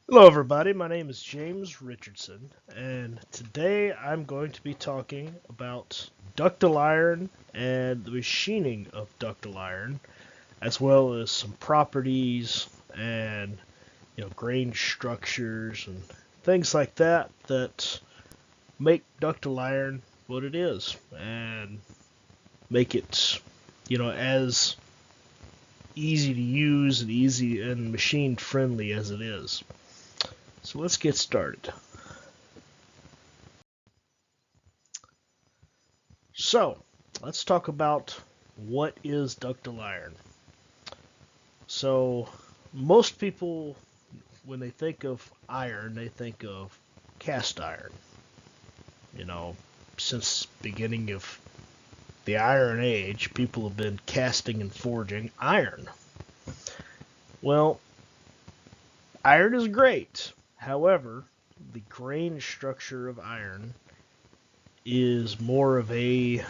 Hello, everybody. My name is James Richardson, and today I'm going to be talking about ductile iron and the machining of ductile iron, as well as some properties and grain structures and things like that make ductile iron what it is, and make it as easy to use and easy and machine friendly as it is. So let's get started. So, let's talk about what is ductile iron. So, most people, when they think of iron, they think of cast iron. You know, since beginning of the Iron Age, people have been casting and forging iron. Well, iron is great. However, the grain structure of iron is more of a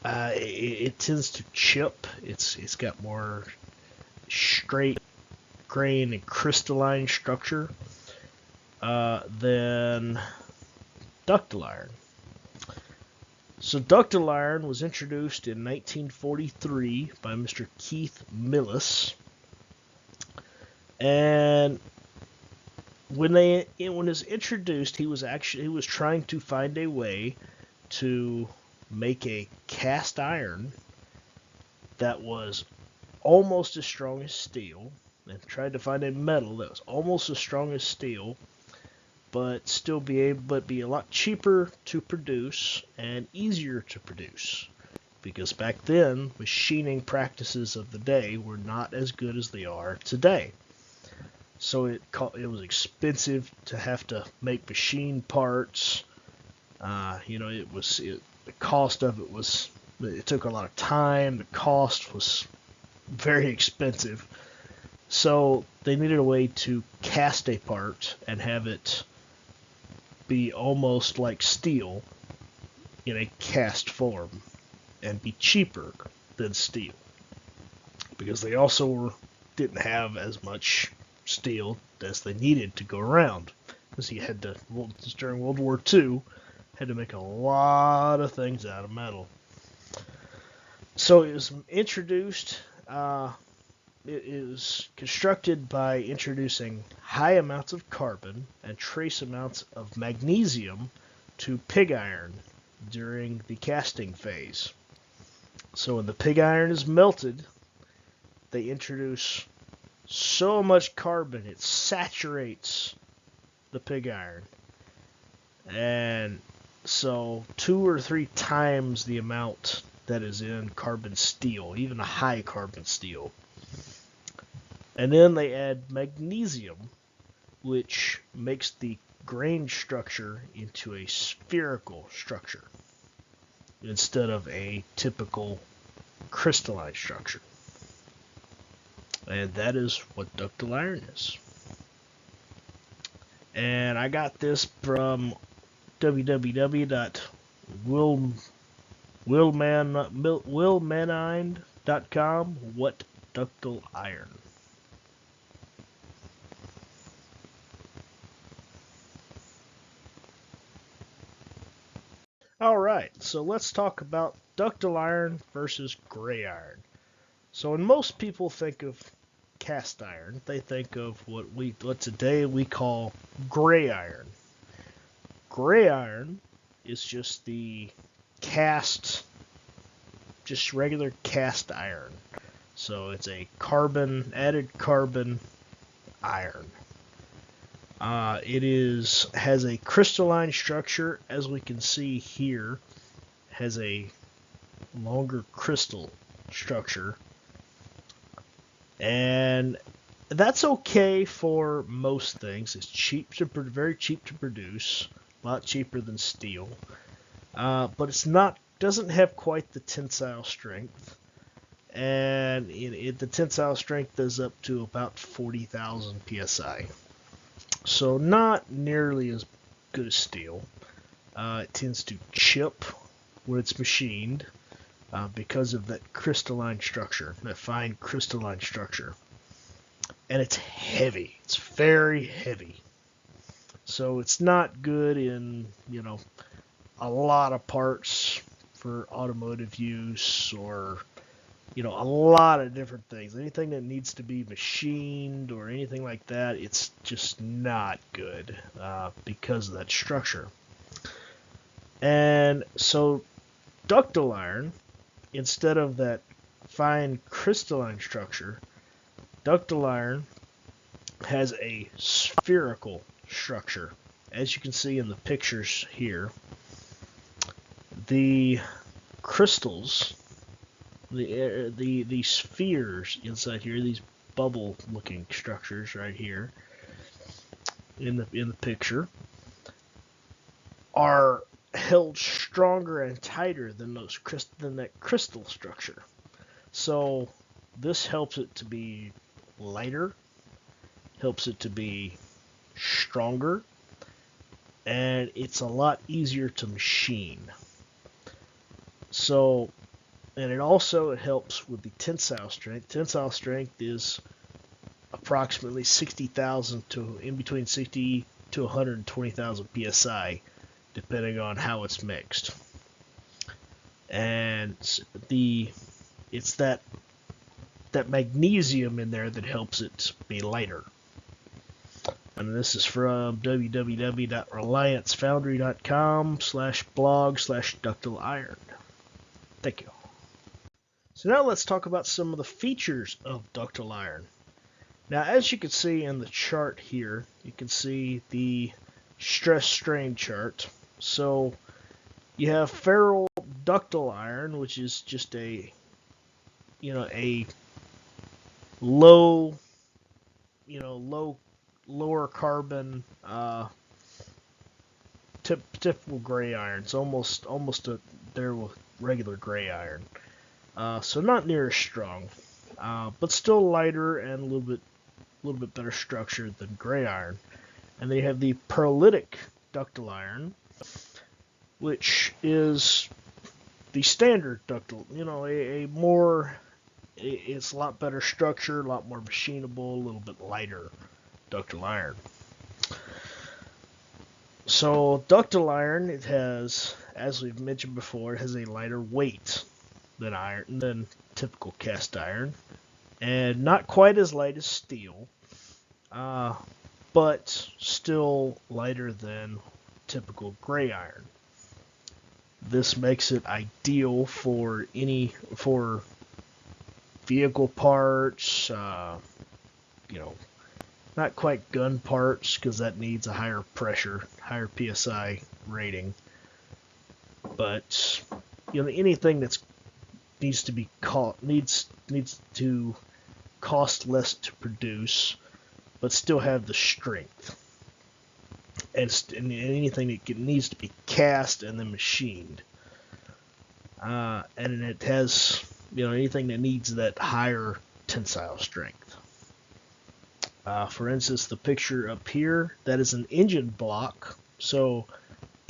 it tends to chip. It's got more straight grain and crystalline structure than ductile iron. So ductile iron was introduced in 1943 by Mr. Keith Millis, and when it was introduced, he was trying to find a way to make a cast iron that was almost as strong as steel, and tried to find a metal that was almost as strong as steel, but still be a lot cheaper to produce and easier to produce. Because back then, machining practices of the day were not as good as they are today. So it was expensive to have to make machine parts. The cost of it took a lot of time. The cost was very expensive. So they needed a way to cast a part and have it be almost like steel in a cast form and be cheaper than steel, because they also didn't have as much steel as they needed to go around, because he had to, during World War II, had to make a lot of things out of metal. So it was introduced. It is constructed by introducing high amounts of carbon and trace amounts of magnesium to pig iron during the casting phase. So when the pig iron is melted, they introduce so much carbon it saturates the pig iron. And so 2 or 3 times the amount that is in carbon steel, even a high carbon steel. And then they add magnesium, which makes the grain structure into a spherical structure instead of a typical crystalline structure. And that is what ductile iron is. And I got this from www.willmanine.com. What ductile iron? Alright, so let's talk about ductile iron versus gray iron. So when most people think of cast iron, they think of what today we call gray iron. Gray iron is just just regular cast iron. So it's a added carbon iron. It has a crystalline structure, as we can see here, has a longer crystal structure, and that's okay for most things. It's very cheap to produce, a lot cheaper than steel, but doesn't have quite the tensile strength, and the tensile strength is up to about 40,000 psi. So not nearly as good as steel. It tends to chip when it's machined because of that crystalline structure, that fine crystalline structure. and it's heavy. It's very heavy. So it's not good in, a lot of parts for automotive use, or, a lot of different things. Anything that needs to be machined or anything like that, it's just not good because of that structure. And so ductile iron, instead of that fine crystalline structure, ductile iron has a spherical structure. As you can see in the pictures here, the crystals, the spheres inside here, these bubble-looking structures right here in the picture, are held stronger and tighter than that crystal structure. So this helps it to be lighter, helps it to be stronger, and it's a lot easier to machine. So, and it helps with the tensile strength. Tensile strength is approximately 60,000 to in between 60 to 120,000 psi, depending on how it's mixed. And it's that magnesium in there that helps it be lighter. And this is from www.reliancefoundry.com/blog/ductile iron. Thank you. So now let's talk about some of the features of ductile iron. Now, as you can see in the chart here, you can see the stress-strain chart. So you have ferrule ductile iron, which is just a lower carbon typical gray iron. It's almost there with regular gray iron. So not near as strong, but still lighter and a little bit better structure than gray iron. And they have the pearlitic ductile iron, which is the standard ductile. It's a lot better structure, a lot more machinable, a little bit lighter ductile iron. So ductile iron, it has, as we've mentioned before, it has a lighter weight than typical cast iron, and not quite as light as steel, but still lighter than typical gray iron. This makes it ideal for vehicle parts, not quite gun parts, because that needs a higher pressure, higher PSI rating. But anything that's needs to cost less to produce, but still have the strength. And anything that needs to be cast and then machined. And it has anything that needs that higher tensile strength. For instance, the picture up here, that is an engine block. So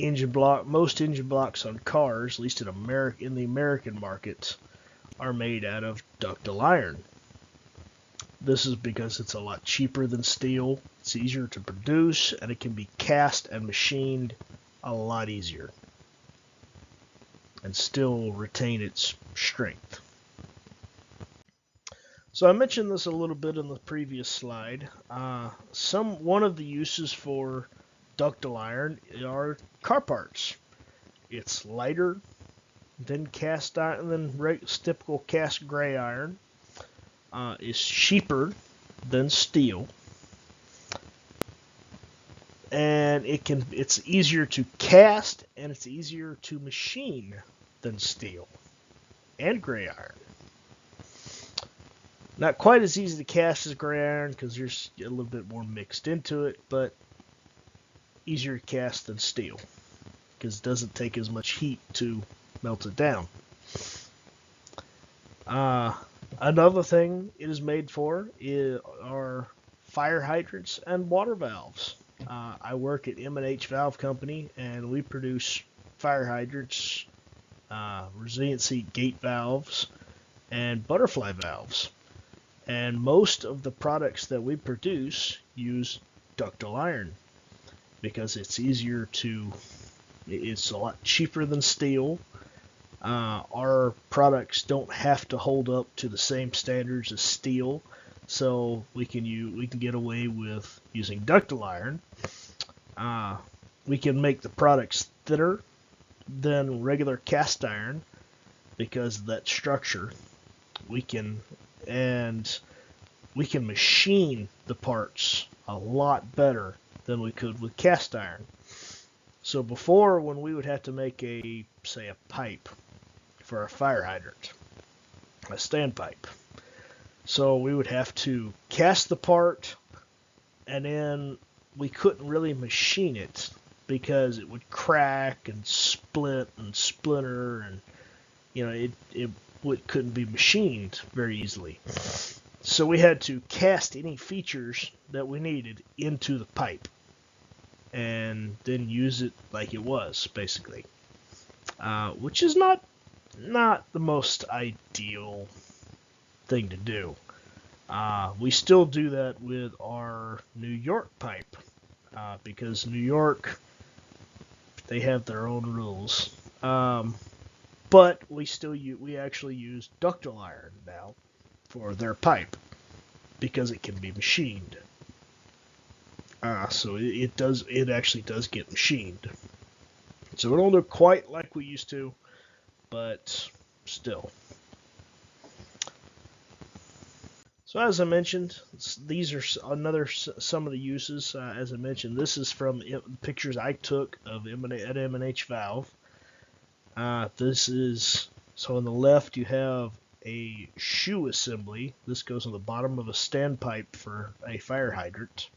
most engine blocks on cars, at least in the American market, are made out of ductile iron. This is because it's a lot cheaper than steel, it's easier to produce, and it can be cast and machined a lot easier and still retain its strength. So I mentioned this a little bit in the previous slide. One of the uses for ductile iron are car parts. It's lighter than cast iron, than typical cast gray iron. Is cheaper than steel, and it's easier to cast and it's easier to machine than steel and gray iron. Not quite as easy to cast as gray iron because there's a little bit more mixed into it, but easier to cast than steel because it doesn't take as much heat to melt it down. Another thing it is made for are fire hydrants and water valves. I work at M&H Valve Company, and we produce fire hydrants, resiliency gate valves, and butterfly valves. And most of the products that we produce use ductile iron because it's a lot cheaper than steel. Our products don't have to hold up to the same standards as steel, so we can get away with using ductile iron. We can make the products thinner than regular cast iron because of that structure. We can machine the parts a lot better than we could with cast iron. So before, when we would have to make a pipe for a fire hydrant, a standpipe, so we would have to cast the part, and then we couldn't really machine it because it would crack and split and splinter, and it couldn't be machined very easily. So we had to cast any features that we needed into the pipe and then use it like it was, basically, which is not the most ideal thing to do. We still do that with our New York pipe because New York, they have their own rules. But we actually use ductile iron now for their pipe because it can be machined. So it actually does get machined. So we don't look quite like we used to, but still. So as I mentioned, these are some of the uses. As I mentioned, this is from pictures I took of at M&H Valve. So on the left you have a shoe assembly. This goes on the bottom of a standpipe for a fire hydrant.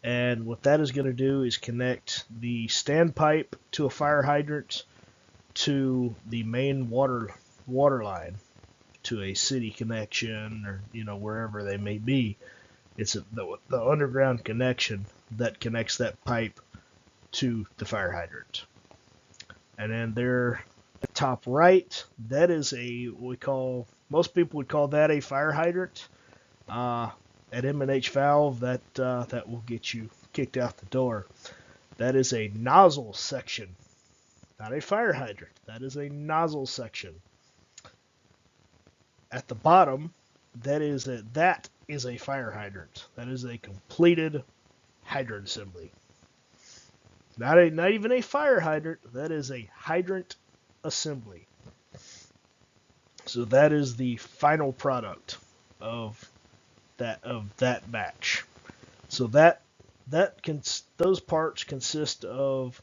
And what that is going to do is connect the standpipe to a fire hydrant to the main water line, to a city connection, or wherever they may be. It's the underground connection that connects that pipe to the fire hydrant. And then there, at top right, that is most people would call that a fire hydrant. At M&H Valve, that will get you kicked out the door. That is a nozzle section, not a fire hydrant. That is a nozzle section. At the bottom, that is a fire hydrant. That is a completed hydrant assembly. Not even a fire hydrant. That is a hydrant assembly. So that is the final product of that batch. So those parts consist of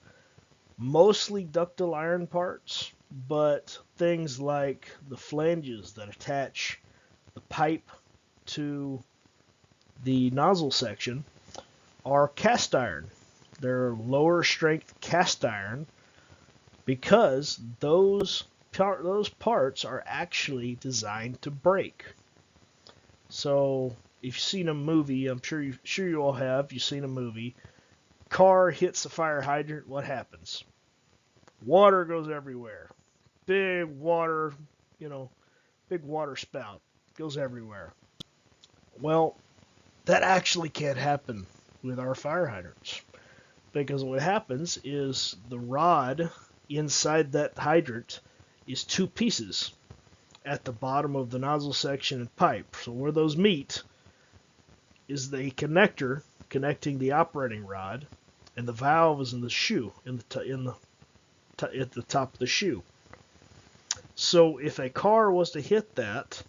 mostly ductile iron parts, but things like the flanges that attach the pipe to the nozzle section are cast iron. They're lower strength cast iron because those parts are actually designed to break. So if you've seen a movie, I'm sure you all have. You've seen a movie. Car hits the fire hydrant. What happens? Water goes everywhere. Big water spout goes everywhere. Well, that actually can't happen with our fire hydrants, because what happens is the rod inside that hydrant is two pieces at the bottom of the nozzle section and pipe. So where those meet is the connector connecting the operating rod, and the valve is in the shoe, at the top of the shoe. So if a car was to hit that,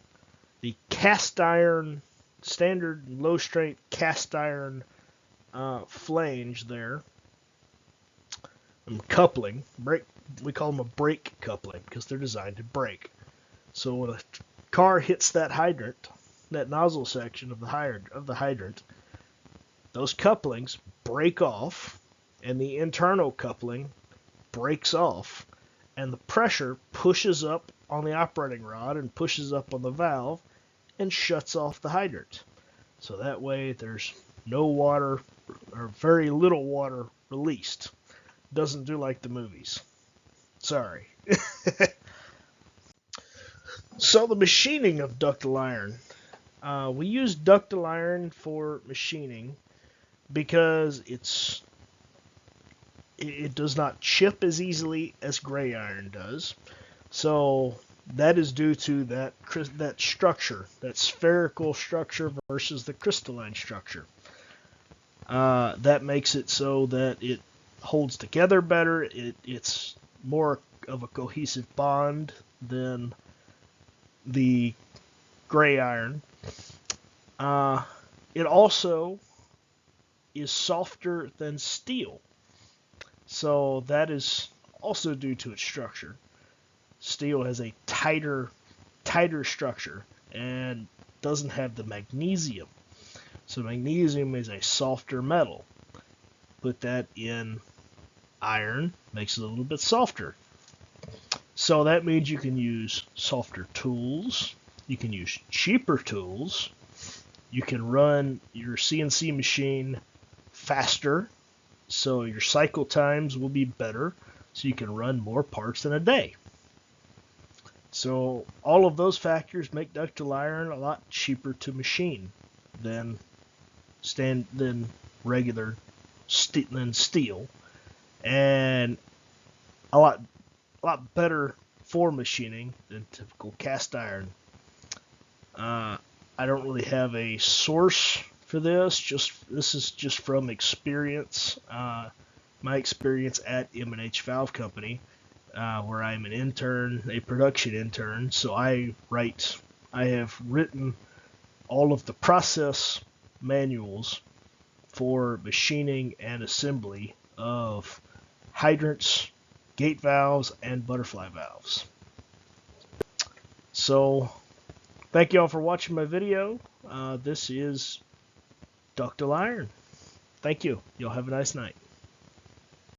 the cast iron, standard low strength cast iron flange there, and coupling, we call them a brake coupling because they're designed to brake. So when a car hits that hydrant, that nozzle section of the hydrant, those couplings break off, and the internal coupling breaks off, and the pressure pushes up on the operating rod and pushes up on the valve and shuts off the hydrant. So that way there's no water, or very little water, released. Doesn't do like the movies. Sorry. So the machining of ductile iron We use ductile iron for machining because it does not chip as easily as gray iron does. So that is due to that structure, that spherical structure versus the crystalline structure. That makes it so that it holds together better. It's more of a cohesive bond than the gray iron. It also is softer than steel. So that is also due to its structure. Steel has a tighter structure and doesn't have the magnesium. So magnesium is a softer metal. Put that in iron, makes it a little bit softer. So that means you can use softer tools, you can use cheaper tools, you can run your CNC machine faster, so your cycle times will be better, so you can run more parts in a day. So all of those factors make ductile iron a lot cheaper to machine than regular steel, and a lot better for machining than typical cast iron. I don't really have a source for this. This is just from experience. My experience at M&H Valve Company, where I'm an intern, a production intern. So I have written all of the process manuals for machining and assembly of hydrants, gate valves, and butterfly valves. So thank you all for watching my video. This is ductile iron. Thank you. Y'all have a nice night.